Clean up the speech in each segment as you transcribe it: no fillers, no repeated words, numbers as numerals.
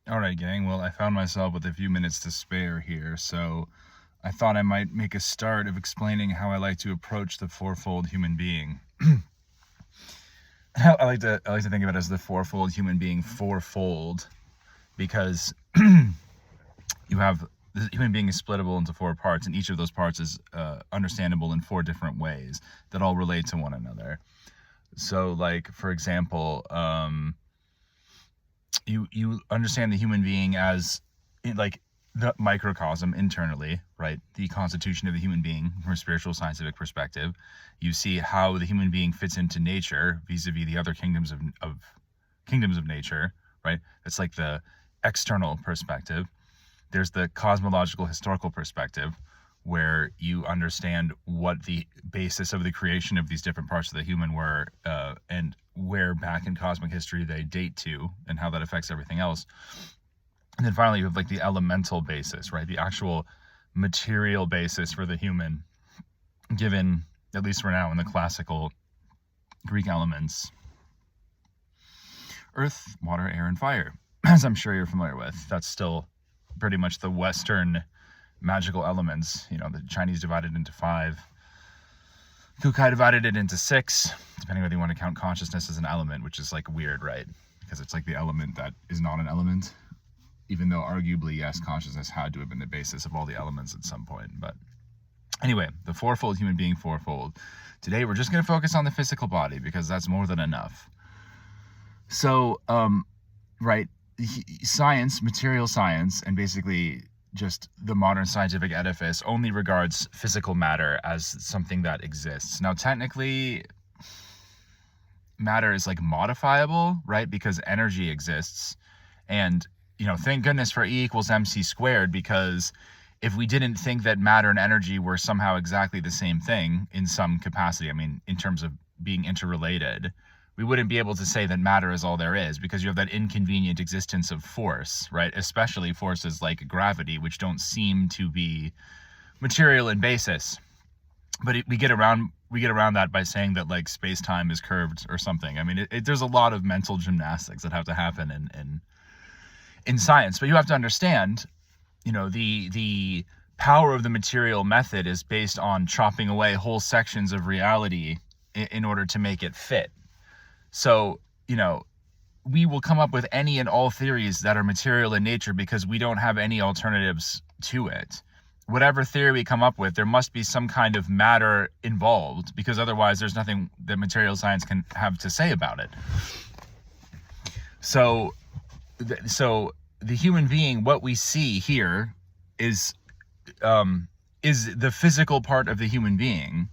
All right, gang. Well, I found myself with a few minutes to spare here, so I thought I might make a start of explaining how I like to approach the fourfold human being. I like to think of it as the fourfold human being fourfold, because you have the human being is splittable into four parts, and each of those parts is understandable in four different ways that all relate to one another. So, like, for example, you understand the human being as like the microcosm internally, right? The constitution of the human being from a spiritual scientific perspective. You see how the human being fits into nature vis-a-vis the other kingdoms of nature, right? It's like the external perspective. There's the cosmological historical perspective, where you understand what the basis of the creation of these different parts of the human were, and where back in cosmic history they date to, and how that affects everything else. And then finally, you have like the elemental basis, right? The actual material basis for the human, given, at least for now, in the classical Greek elements: earth, water, air, and fire, as I'm sure you're familiar with. That's still pretty much the Western magical elements. The Chinese divided into 5. Kukai divided it into 6, depending whether you want to count consciousness as an element, which is like weird, right? Because it's like the element that is not an element, even though arguably, yes, consciousness had to have been the basis of all the elements at some point. But anyway, the fourfold human being fourfold. Today, we're just going to focus on the physical body, because that's more than enough. So, right, science, material science, and basically just the modern scientific edifice only regards physical matter as something that exists. Now, technically, matter is like modifiable, right? Because energy exists. And, thank goodness for E equals MC squared, because if we didn't think that matter and energy were somehow exactly the same thing in some capacity, I mean, in terms of being interrelated, we wouldn't be able to say that matter is all there is, because you have that inconvenient existence of force, right? Especially forces like gravity, which don't seem to be material in basis. But we get around that by saying that like space-time is curved or something. I mean, there's a lot of mental gymnastics that have to happen in science. But you have to understand, the power of the material method is based on chopping away whole sections of reality in order to make it fit. So, we will come up with any and all theories that are material in nature because we don't have any alternatives to it. Whatever theory we come up with, there must be some kind of matter involved, because otherwise there's nothing that material science can have to say about it. So the human being, what we see here is the physical part of the human being.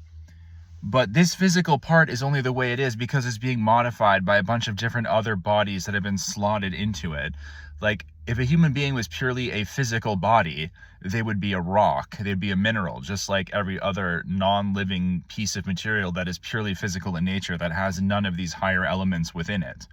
But this physical part is only the way it is because it's being modified by a bunch of different other bodies that have been slotted into it. Like, if a human being was purely a physical body, they would be a rock. They'd be a mineral, just like every other non-living piece of material that is purely physical in nature, that has none of these higher elements within it.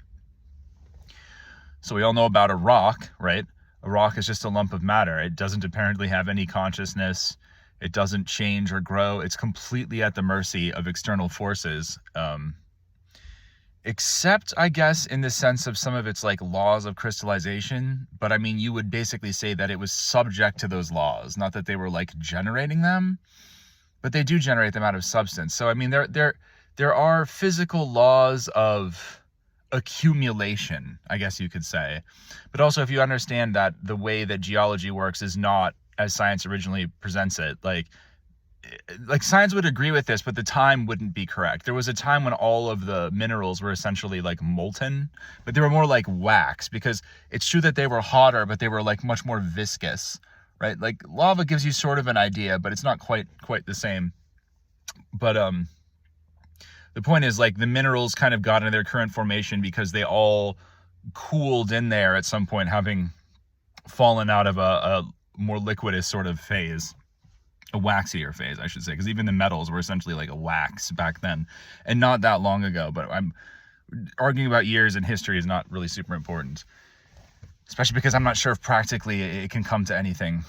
So we all know about a rock, right? A rock is just a lump of matter. It doesn't apparently have any consciousness. It doesn't change or grow. It's completely at the mercy of external forces, except, I guess, in the sense of some of its like laws of crystallization. But I mean, you would basically say that it was subject to those laws, not that they were like generating them, but they do generate them out of substance. So I mean, there are physical laws of accumulation, I guess you could say. But also, if you understand that the way that geology works is not as science originally presents it, like science would agree with this, but the time wouldn't be correct. There was a time when all of the minerals were essentially like molten, but they were more like wax, because it's true that they were hotter, but they were like much more viscous, right? Like lava gives you sort of an idea, but it's not quite the same. But the point is, like, the minerals kind of got into their current formation because they all cooled in there at some point, having fallen out of a more liquidous sort of phase, a waxier phase, I should say, because even the metals were essentially like a wax back then, and not that long ago. But I'm arguing about years, and history is not really super important, especially because I'm not sure if practically it can come to anything.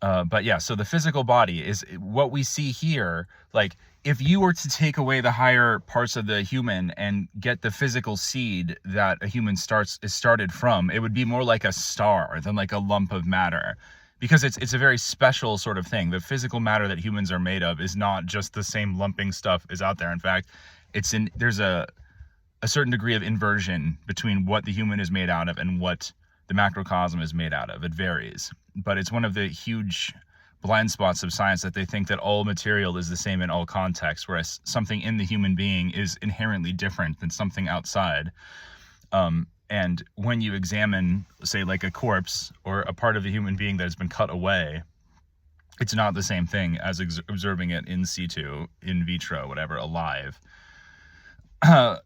But yeah, so the physical body is what we see here. Like, if you were to take away the higher parts of the human and get the physical seed that a human is started from, it would be more like a star than like a lump of matter, because it's a very special sort of thing. The physical matter that humans are made of is not just the same lumping stuff is out there. In fact, there's a certain degree of inversion between what the human is made out of and what the macrocosm is made out of. It varies, but it's one of the huge blind spots of science that they think that all material is the same in all contexts, whereas something in the human being is inherently different than something outside. And when you examine, say, like a corpse or a part of the human being that has been cut away, it's not the same thing as observing it in situ, in vitro, whatever, alive.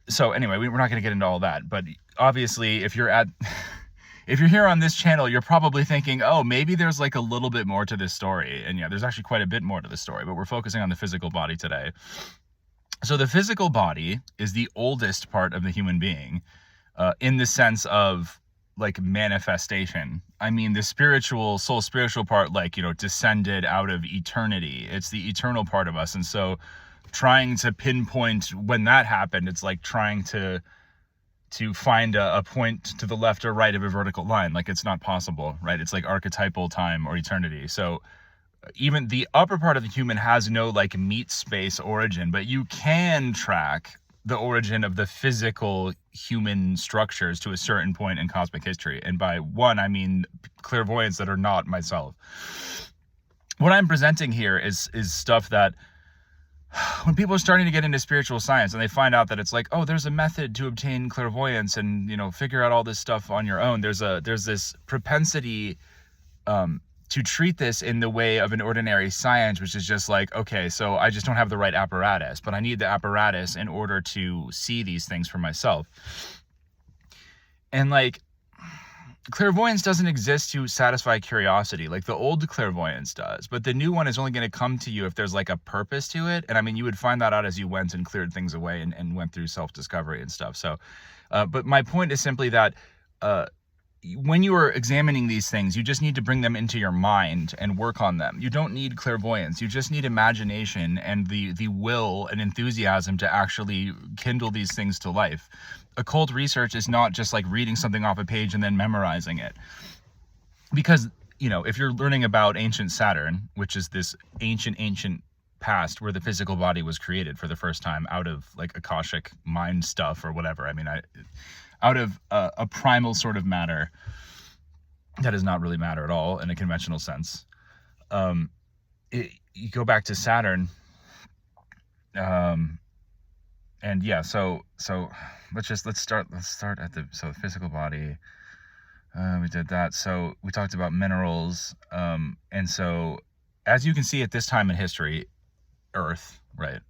So anyway, we're not going to get into all that, but obviously if you're here on this channel, you're probably thinking, oh, maybe there's like a little bit more to this story. And yeah, there's actually quite a bit more to the story, but we're focusing on the physical body today. So the physical body is the oldest part of the human being, in the sense of like manifestation. I mean, the soul spiritual part, like, descended out of eternity. It's the eternal part of us. And so trying to pinpoint when that happened, it's like trying to find a point to the left or right of a vertical line. Like, it's not possible, right? It's like archetypal time or eternity. So even the upper part of the human has no like meat space origin, but you can track the origin of the physical human structures to a certain point in cosmic history. And by one, I mean clairvoyants that are not myself. What I'm presenting here is stuff that when people are starting to get into spiritual science and they find out that it's like, oh, there's a method to obtain clairvoyance and, figure out all this stuff on your own. There's this propensity to treat this in the way of an ordinary science, which is just like, okay, so I just don't have the right apparatus, but I need the apparatus in order to see these things for myself. And like, clairvoyance doesn't exist to satisfy curiosity like the old clairvoyance does, but the new one is only going to come to you if there's like a purpose to it. And I mean, you would find that out as you went and cleared things away and went through self-discovery and stuff. So, but my point is simply that when you are examining these things, you just need to bring them into your mind and work on them. You don't need clairvoyance. You just need imagination and the will and enthusiasm to actually kindle these things to life. Occult research is not just like reading something off a page and then memorizing it. Because, if you're learning about ancient Saturn, which is this ancient past where the physical body was created for the first time out of like Akashic mind stuff or whatever. I mean, out of a primal sort of matter that does not really matter at all in a conventional sense. You go back to Saturn, and yeah, so let's start at the physical body. We did that. So we talked about minerals, and so as you can see at this time in history, Earth, right?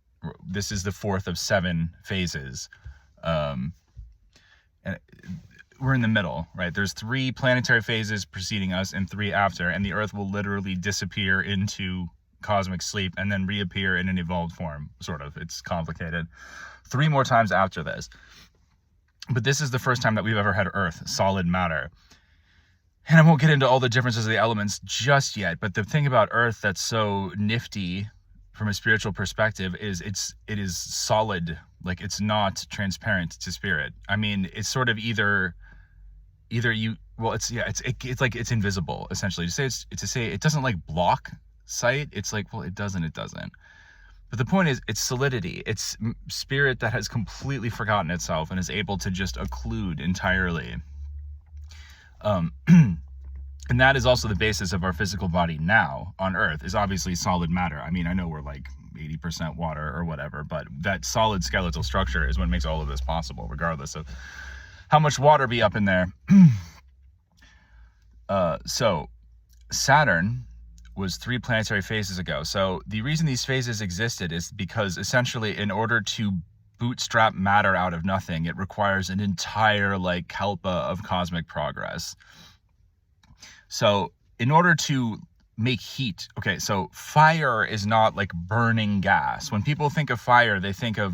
This is the fourth of 7 phases. And we're in the middle, right? There's 3 planetary phases preceding us and 3 after, and the Earth will literally disappear into cosmic sleep and then reappear in an evolved form, sort of. It's complicated. 3 more times after this. But this is the first time that we've ever had Earth, solid matter. And I won't get into all the differences of the elements just yet, but the thing about Earth that's so nifty from a spiritual perspective is it is solid. Like, it's not transparent to spirit. I mean, it's sort of either you, well, it's like it's invisible essentially. To say it doesn't like block sight. It's like, well, it doesn't. But the point is, it's solidity. It's spirit that has completely forgotten itself and is able to just occlude entirely. And that is also the basis of our physical body now on Earth, is obviously solid matter. I mean, I know we're like 80% water or whatever, but that solid skeletal structure is what makes all of this possible, regardless of how much water be up in there. So Saturn was 3 planetary phases ago. So the reason these phases existed is because essentially in order to bootstrap matter out of nothing, it requires an entire like kalpa of cosmic progress. So in order to make heat, okay, so fire is not like burning gas. When people think of fire, they think of,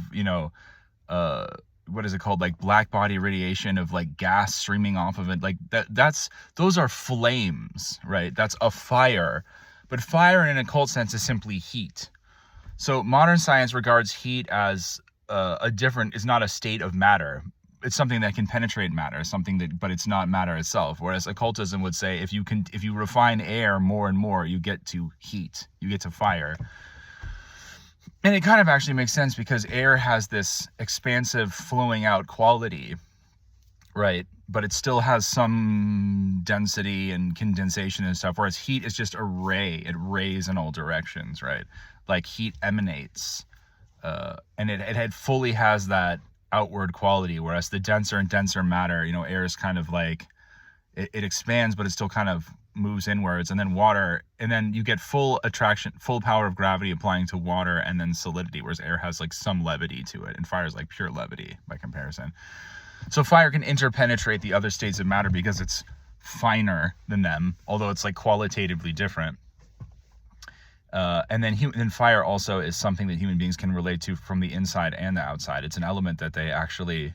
what is it called? Like black body radiation of like gas streaming off of it. Like those are flames, right? That's a fire. But fire in an occult sense is simply heat. So modern science regards heat as is not a state of matter. It's something that can penetrate matter, but it's not matter itself. Whereas occultism would say if you refine air more and more, you get to heat, you get to fire. And it kind of actually makes sense because air has this expansive flowing out quality, right? But it still has some density and condensation and stuff, whereas heat is just a ray. It rays in all directions, right? Like heat emanates, and it fully has that outward quality, whereas the denser and denser matter, air is kind of like, it expands, but it still kind of moves inwards. And then water, and then you get full attraction, full power of gravity applying to water, and then solidity, whereas air has like some levity to it, and fire is like pure levity by comparison. So fire can interpenetrate the other states of matter because it's finer than them, although it's like qualitatively different. And then fire also is something that human beings can relate to from the inside and the outside. It's an element that they actually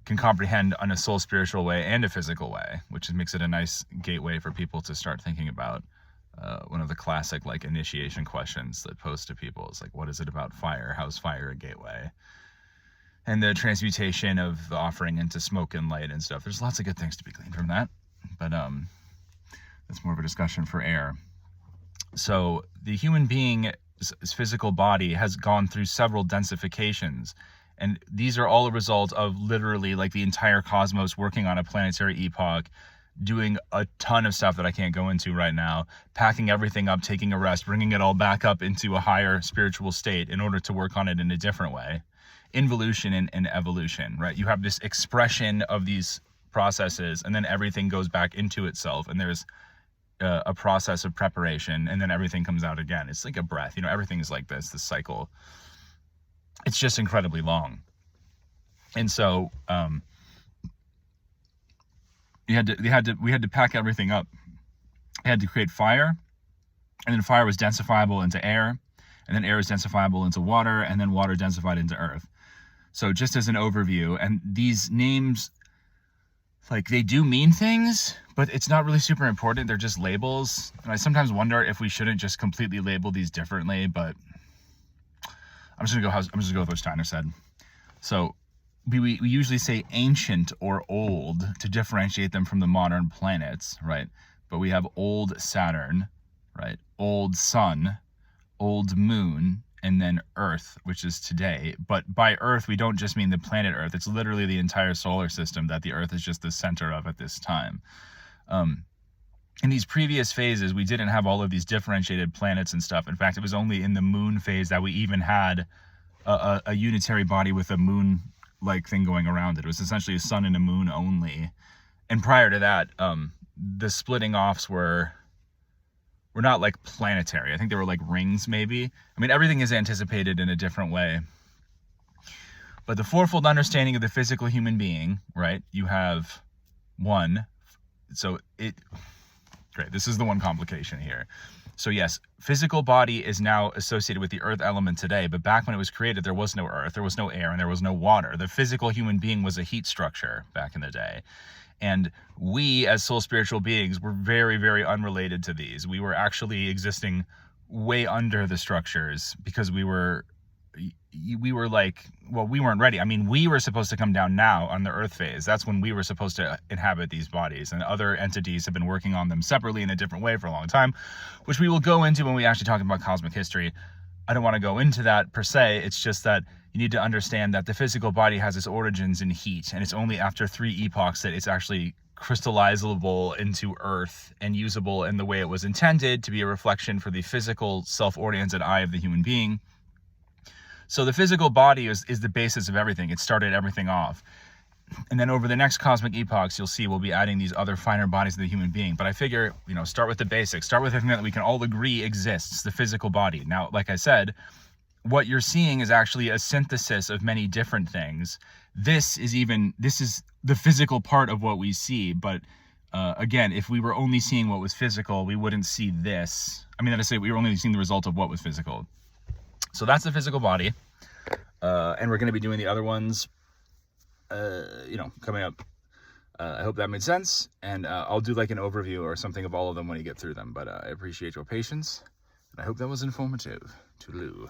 can comprehend in a soul spiritual way and a physical way, which makes it a nice gateway for people to start thinking about one of the classic like initiation questions that pose to people is like, what is it about fire? How is fire a gateway? And the transmutation of the offering into smoke and light and stuff. There's lots of good things to be gleaned from that, but that's more of a discussion for air. So the human being's physical body has gone through several densifications, and these are all a result of literally like the entire cosmos working on a planetary epoch, doing a ton of stuff that I can't go into right now, packing everything up, taking a rest, bringing it all back up into a higher spiritual state in order to work on it in a different way. Involution and evolution, right? You have this expression of these processes, and then everything goes back into itself, and there's a process of preparation, and then everything comes out again. It's like a breath, everything is like this cycle. It's just incredibly long. And so we had to pack everything up. We had to create fire, and then fire was densifiable into air, and then air is densifiable into water, and then water densified into earth. So just as an overview, and these names, like, they do mean things, but it's not really super important. They're just labels. And I sometimes wonder if we shouldn't just completely label these differently, but I'm just gonna go with what Steiner said. So we usually say ancient or old to differentiate them from the modern planets, right? But we have old Saturn, right? Old Sun, old Moon, and then Earth, which is today. But by Earth, we don't just mean the planet Earth. It's literally the entire solar system that the Earth is just the center of at this time. In these previous phases, we didn't have all of these differentiated planets and stuff. In fact, it was only in the moon phase that we even had a unitary body with a moon-like thing going around it. It was essentially a sun and a moon only. And prior to that, the splitting offs were not like planetary. I think they were like rings, maybe. I mean, everything is anticipated in a different way. But the fourfold understanding of the physical human being, right? You have one. Great. This is the one complication here. So yes, physical body is now associated with the earth element today, but back when it was created, there was no earth, there was no air, and there was no water. The physical human being was a heat structure back in the day. And we, as soul spiritual beings, were very, very unrelated to these. We were actually existing way under the structures because we were like, well, we weren't ready. I mean, we were supposed to come down now on the earth phase. That's when we were supposed to inhabit these bodies, and other entities have been working on them separately in a different way for a long time, which we will go into when we actually talk about cosmic history. I don't want to go into that per se. It's just that you need to understand that the physical body has its origins in heat, and it's only after 3 epochs that it's actually crystallizable into earth and usable in the way it was intended to be a reflection for the physical self-oriented eye of the human being. So the physical body is the basis of everything. It started everything off. And then over the next cosmic epochs, you'll see we'll be adding these other finer bodies of the human being. But I figure, start with the basics. Start with the thing that we can all agree exists, the physical body. Now, like I said, what you're seeing is actually a synthesis of many different things. This is the physical part of what we see. But again, if we were only seeing what was physical, we wouldn't see this. I mean, that is to say, we were only seeing the result of what was physical. So that's the physical body. And we're going to be doing the other ones, coming up. I hope that made sense. And I'll do like an overview or something of all of them when you get through them. But I appreciate your patience. And I hope that was informative. Toodaloo.